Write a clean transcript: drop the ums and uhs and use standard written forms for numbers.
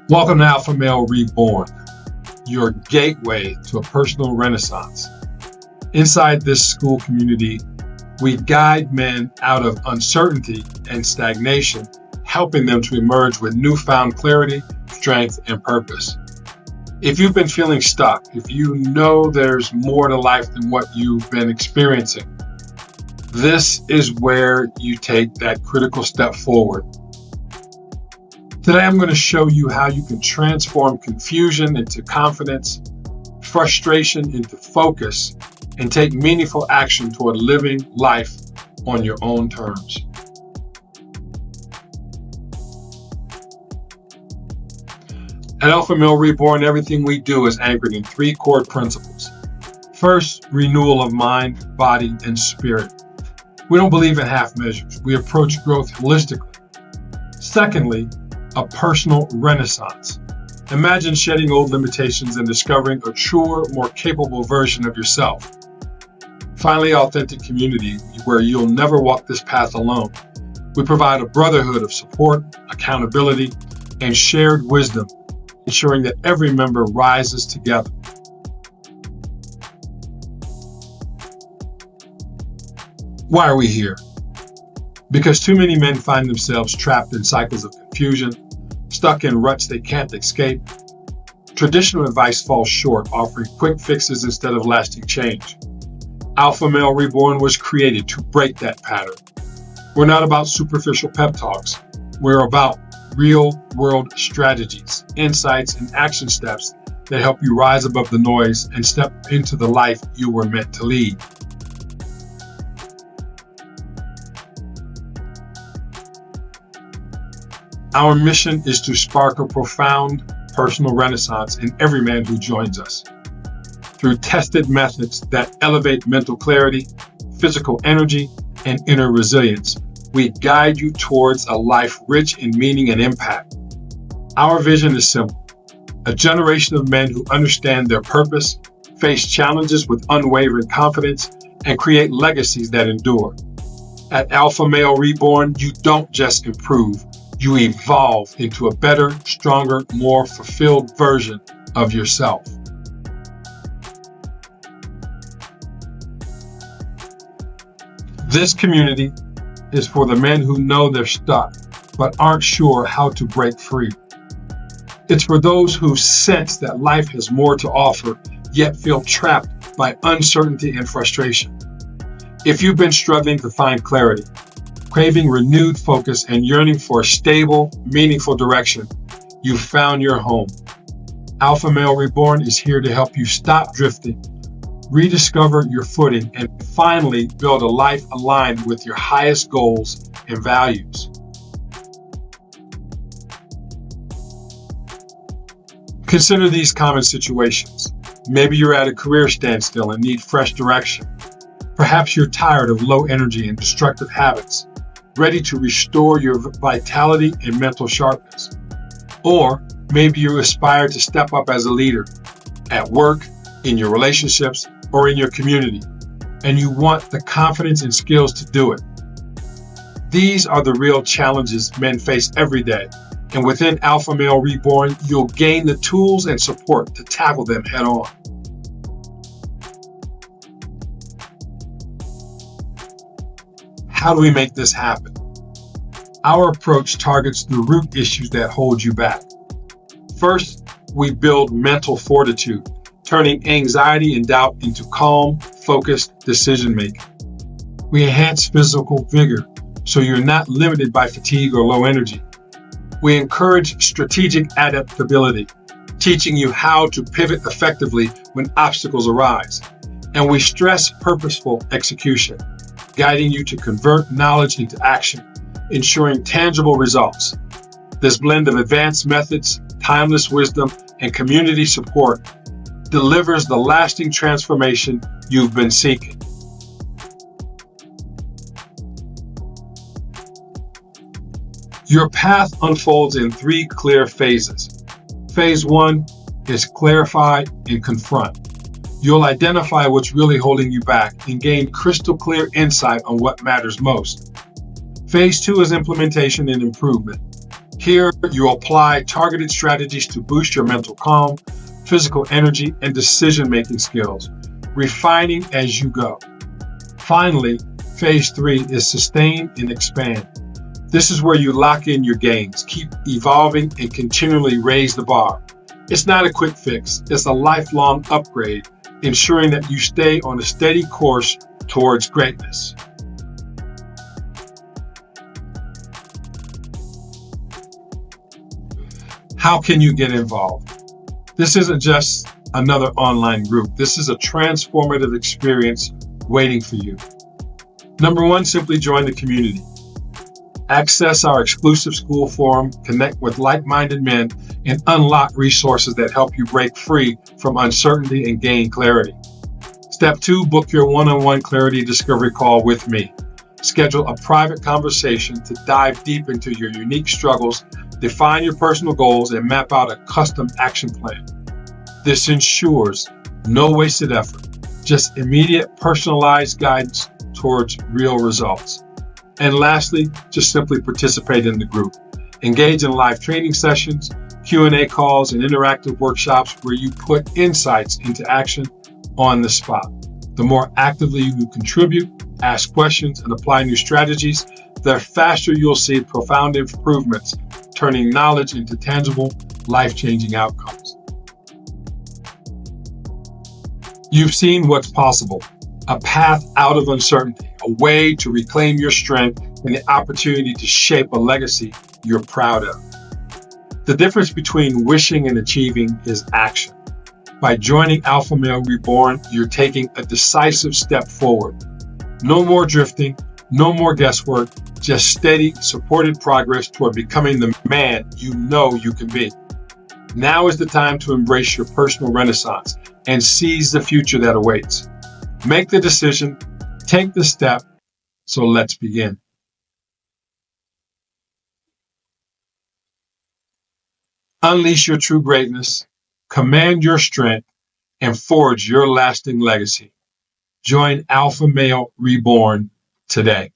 Welcome to Alpha Male Reborn, your gateway to a personal renaissance. Inside this school community, we guide men out of uncertainty and stagnation, helping them to emerge with newfound clarity, strength, and purpose. If you've been feeling stuck, if you know there's more to life than what you've been experiencing, this is where you take that critical step forward. Today, I'm going to show you how you can transform confusion into confidence, frustration into focus, and take meaningful action toward living life on your own terms. At Alpha Male Reborn, everything we do is anchored in three core principles. First, renewal of mind, body, and spirit. We don't believe in half measures. We approach growth holistically. Secondly, a personal renaissance. Imagine shedding old limitations and discovering a truer, more capable version of yourself. Finally, authentic community, where you'll never walk this path alone. We provide a brotherhood of support, accountability, and shared wisdom, ensuring that every member rises together. Why are we here? Because too many men find themselves trapped in cycles of confusion, stuck in ruts they can't escape. Traditional advice falls short, offering quick fixes instead of lasting change. Alpha Male Reborn was created to break that pattern. We're not about superficial pep talks. We're about real-world strategies, insights, and action steps that help you rise above the noise and step into the life you were meant to lead. Our mission is to spark a profound personal renaissance in every man who joins us. Through tested methods that elevate mental clarity, physical energy, and inner resilience, we guide you towards a life rich in meaning and impact. Our vision is simple: a generation of men who understand their purpose, face challenges with unwavering confidence, and create legacies that endure. At Alpha Male Reborn, you don't just improve, you evolve into a better, stronger, more fulfilled version of yourself. This community is for the men who know they're stuck, but aren't sure how to break free. It's for those who sense that life has more to offer, yet feel trapped by uncertainty and frustration. If you've been struggling to find clarity, craving renewed focus, and yearning for a stable, meaningful direction, you've found your home. Alpha Male Reborn is here to help you stop drifting, rediscover your footing, and finally build a life aligned with your highest goals and values. Consider these common situations. Maybe you're at a career standstill and need fresh direction. Perhaps you're tired of low energy and destructive habits, ready to restore your vitality and mental sharpness. Or maybe you aspire to step up as a leader at work, in your relationships, or in your community, and you want the confidence and skills to do it. These are the real challenges men face every day, and within Alpha Male Reborn, you'll gain the tools and support to tackle them head on. How do we make this happen? Our approach targets the root issues that hold you back. First, we build mental fortitude, turning anxiety and doubt into calm, focused decision-making. We enhance physical vigor, so you're not limited by fatigue or low energy. We encourage strategic adaptability, teaching you how to pivot effectively when obstacles arise. And we stress purposeful execution, guiding you to convert knowledge into action, ensuring tangible results. This blend of advanced methods, timeless wisdom, and community support delivers the lasting transformation you've been seeking. Your path unfolds in three clear phases. Phase 1 is clarify and confront. You'll identify what's really holding you back and gain crystal clear insight on what matters most. Phase 2 is implementation and improvement. Here, you apply targeted strategies to boost your mental calm, physical energy, and decision-making skills, refining as you go. Finally, phase 3 is sustain and expand. This is where you lock in your gains, keep evolving, and continually raise the bar. It's not a quick fix, it's a lifelong upgrade, ensuring that you stay on a steady course towards greatness. How can you get involved? This isn't just another online group. This is a transformative experience waiting for you. Number one, simply join the community. Access our exclusive school forum, connect with like-minded men, and unlock resources that help you break free from uncertainty and gain clarity. Step 2, book your one-on-one clarity discovery call with me. Schedule a private conversation to dive deep into your unique struggles, define your personal goals, and map out a custom action plan. This ensures no wasted effort, just immediate personalized guidance towards real results. And lastly, just simply participate in the group. Engage in live training sessions, Q&A calls, and interactive workshops where you put insights into action on the spot. The more actively you contribute, ask questions, and apply new strategies, the faster you'll see profound improvements, turning knowledge into tangible, life-changing outcomes. You've seen what's possible, a path out of uncertainty, a way to reclaim your strength, and the opportunity to shape a legacy you're proud of. The difference between wishing and achieving is action. By joining Alpha Male Reborn, you're taking a decisive step forward. No more drifting, no more guesswork, just steady, supported progress toward becoming the man you know you can be. Now is the time to embrace your personal renaissance and seize the future that awaits. Make the decision, take the step, so let's begin. Unleash your true greatness, command your strength, and forge your lasting legacy. Join Alpha Male Reborn today.